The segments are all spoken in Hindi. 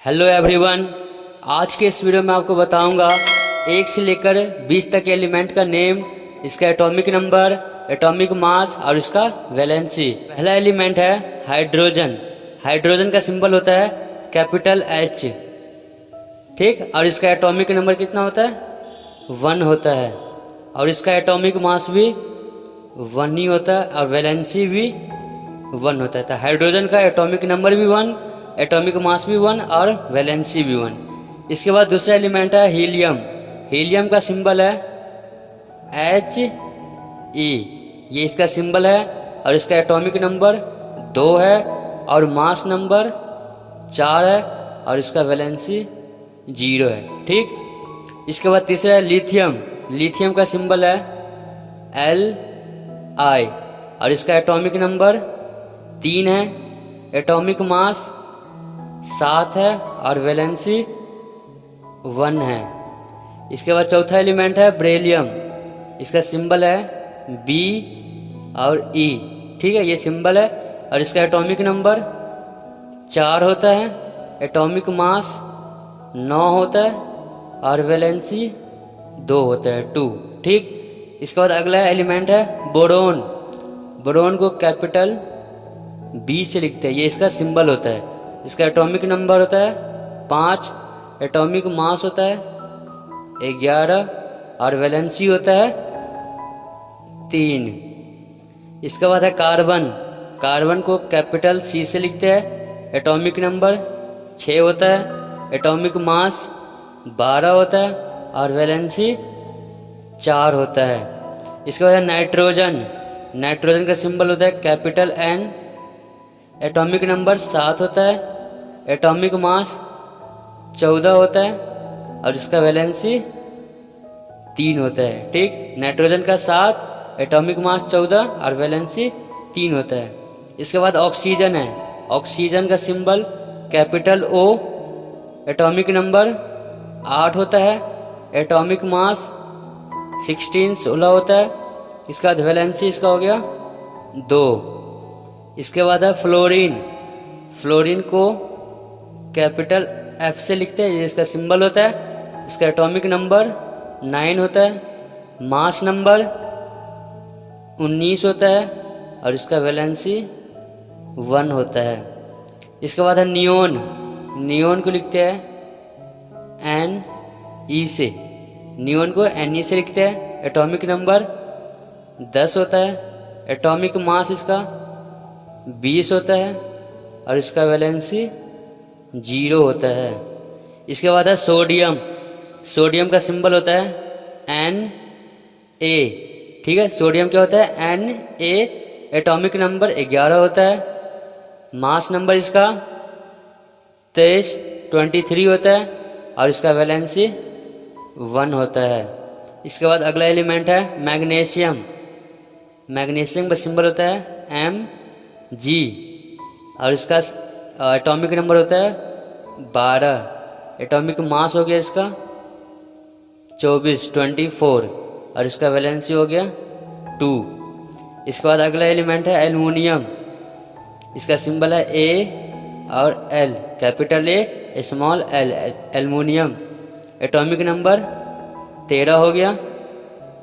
हेलो एवरीवन, आज के इस वीडियो में आपको बताऊंगा 1 से लेकर 20 तक के एलिमेंट का नेम, इसका एटॉमिक नंबर, एटॉमिक मास और इसका वैलेंसी। पहला एलिमेंट है हाइड्रोजन। हाइड्रोजन का सिंबल होता है कैपिटल H, ठीक। और इसका एटॉमिक नंबर कितना होता है? 1 होता है। और इसका एटॉमिक मास भी 1 ही होता है और वैलेंसी भी 1 होता है। तो हाइड्रोजन का एटॉमिक नंबर भी 1, एटॉमिक मास भी 1 और वैलेंसी भी 1। इसके बाद दूसरा एलिमेंट है हीलियम। हीलियम का सिंबल है He, ये इसका सिंबल है और इसका एटॉमिक नंबर 2 है और मास नंबर 4 है और इसका वैलेंसी 0 है, ठीक। इसके बाद तीसरा है लिथियम। लिथियम का सिंबल है Li और इसका एटॉमिक नंबर 3 है, एटॉमिक मास 7 है और वैलेंसी 1 है। इसके बाद चौथा एलिमेंट है बेरिलियम। इसका सिंबल है B और E, ठीक है, ये सिंबल है और इसका एटॉमिक नंबर 4 होता है, एटॉमिक मास 9 होता है और वैलेंसी 2 होता है, 2, ठीक। इसके बाद अगला एलिमेंट है बोरोन। बोरोन को कैपिटल B से लिखते हैं, ये इसका सिंबल होता है। इसका एटॉमिक नंबर होता है 5, एटॉमिक मास होता है 11 और वैलेंसी होता है 3। इसके बाद है कार्बन। कार्बन को कैपिटल C से लिखते हैं, एटॉमिक नंबर 6 होता है, एटॉमिक मास 12 होता है और वैलेंसी 4 होता है। इसके बाद है नाइट्रोजन। नाइट्रोजन का सिंबल होता है कैपिटल N, एटॉमिक नंबर 7 होता है, एटॉमिक मास 14 होता है और इसका वैलेंसी 3 होता है, ठीक। नाइट्रोजन का 7, एटॉमिक मास 14 और वैलेंसी 3 होता है। इसके बाद ऑक्सीजन है। ऑक्सीजन का symbol capital O, atomic number 8 होता है, एटॉमिक मास 16 होता है। इसका वैलेंसी इसका हो गया 2। इसके बाद है फ्लोरीन। फ्लोरीन को कैपिटल F से लिखते हैं, ये इसका सिंबल होता है। इसका एटॉमिक नंबर 9 होता है, मास नंबर 19 होता है और इसका वैलेंसी 1 होता है। इसके बाद है नियोन। नियोन को लिखते हैं Ne से। नियोन को Ne से लिखते हैं, एटॉमिक नंबर 10 होता है, एटॉमिक मास इसका 20 होता है और इसका वैलेंसी 0 होता है। इसके बाद है सोडियम। सोडियम का सिंबल होता है Na, ठीक है। सोडियम क्या होता है? Na, एटॉमिक नंबर 11 होता है, मास नंबर इसका 23 होता है और इसका वैलेंसी 1 होता है। इसके बाद अगला एलिमेंट है मैग्नीशियम। मैग्नीशियम का सिंबल होता है Mg और इसका एटॉमिक नंबर होता है 12, एटॉमिक मास हो गया इसका 24 और इसका वैलेंसी हो गया 2। इसके बाद अगला एलिमेंट है एल्युमिनियम। इसका सिंबल है A और L, capital A small L, aluminium. Atomic number 13 हो गया,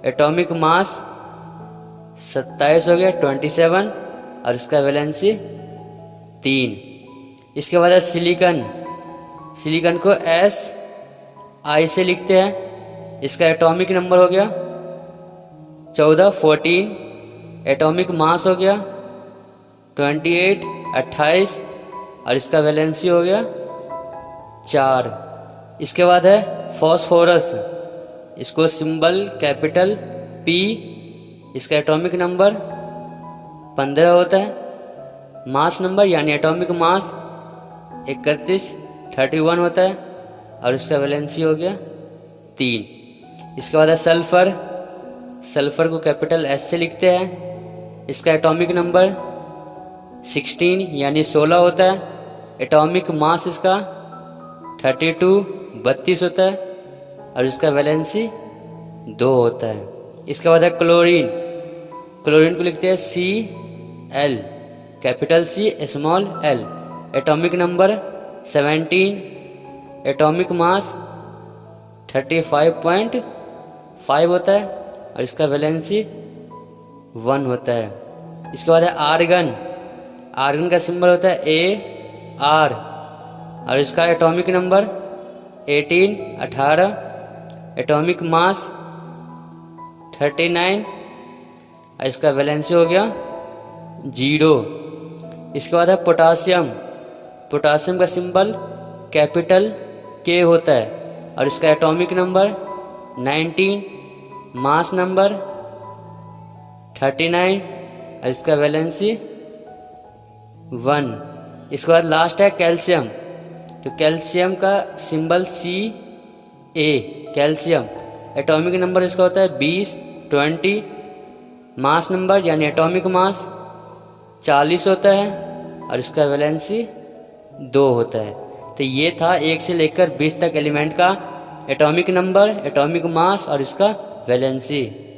एटॉमिक मास 27 हो गया 27 और इसका वैलेंसी 3। इसके बाद है सिलिकन। सिलिकन को Si से लिखते हैं, इसका एटॉमिक नंबर हो गया 14, एटॉमिक मास हो गया 28 और इसका वैलेंसी हो गया 4। इसके बाद है फॉस्फोरस। इसको सिंबल कैपिटल P, इसका एटॉमिक नंबर 15 होता है, मास नंबर यानी एटॉमिक मास 31 होता है और इसका वैलेंसी हो गया 3। इसके बाद है सल्फर। सल्फर को कैपिटल S से लिखते हैं, इसका एटॉमिक नंबर 16 होता है, एटॉमिक मास इसका 32 होता है और इसका वैलेंसी 2 होता है। इसके बाद है क्लोरीन। क्लोरीन को लिखते हैं Cl, capital C small l, atomic number 17 atomic mass 35.5 होता है और इसका वैलेंसी 1 होता है। इसके बाद है आर्गन। आर्गन का सिंबल होता है AR और इसका एटॉमिक नंबर 18। एटॉमिक मास 39 और इसका वैलेंसी हो गया 0। इसके बाद है पोटासियम। पोटासियम का सिंबल कैपिटल K होता है और इसका एटॉमिक नंबर 19, मास नंबर 39 और इसका वैलेंसी 1। इसके बाद लास्ट है कैल्शियम। तो कैल्शियम का symbol CA, calcium. Atomic number इसका होता है 20, मास नंबर यानी एटॉमिक मास 40 होता है और इसका वैलेंसी 2 होता है। तो ये था 1 से लेकर 20 तक एलिमेंट का एटॉमिक नंबर, एटॉमिक मास और इसका वैलेंसी।